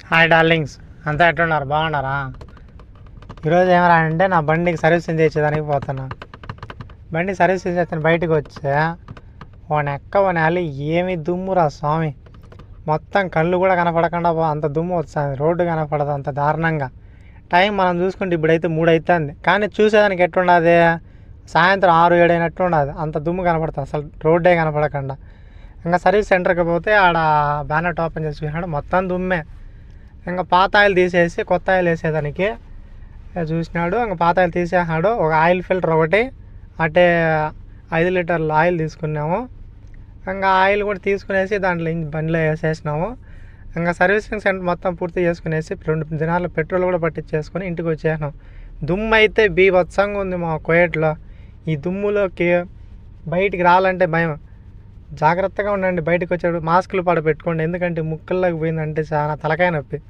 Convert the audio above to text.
Hi darlings, అంతా ఎట్టున్నారు? బాగున్నారా? ఈరోజు ఏమరా అంటే నా బండికి సర్వీసింగ్ చేసేదానికి పోతున్నా. బండి సర్వీసింగ్ చేస్తాను, బయటకు వచ్చే వాని ఏమి దుమ్మురా స్వామి. మొత్తం కళ్ళు కూడా కనపడకుండా అంత దుమ్ము వస్తుంది, రోడ్డు కనపడదు అంత దారుణంగా. టైం మనం చూసుకుంటే ఇప్పుడైతే 3 అవుతుంది, కానీ చూసేదానికి ఎట్టుండదు, సాయంత్రం 6-7 అయినట్టు ఉండదు, అంత దుమ్ము కనపడుతుంది, అసలు రోడ్డే కనపడకుండా. ఇంకా సర్వీస్ సెంటర్కి పోతే ఆడ బ్యానెట్ ఓపెన్ చేసి చూసినాడు, మొత్తం దుమ్మే. ఇంకా పాత ఆయిల్ తీసేసి కొత్త ఆయిల్ వేసేదానికి చూసినాడు. ఇంకా పాత ఆయిల్ తీసేసాడు. ఒక ఆయిల్ ఫిల్టర్ ఒకటి అటే 5 లీటర్ల ఆయిల్ తీసుకున్నాము. ఇంకా ఆయిల్ కూడా తీసుకునేసి దాంట్లో బండిలో వేసేసినాము. ఇంకా సర్వీసింగ్ సెంటర్ మొత్తం పూర్తి చేసుకునేసి 2 దినాలు పెట్రోల్ కూడా పట్టించేసుకొని ఇంటికి వచ్చేసినాం. దుమ్ము అయితే బీభత్సంగా ఉంది మా కోయట్లో. ఈ దుమ్ములోకి బయటికి రావాలంటే భయం. జాగ్రత్తగా ఉండండి, బయటకు వచ్చేటప్పుడు మాస్కులు పెట్టుకోండి, ఎందుకంటే ముక్కల్లోకి పోయిందంటే చాలా తలకాయ నొప్పి.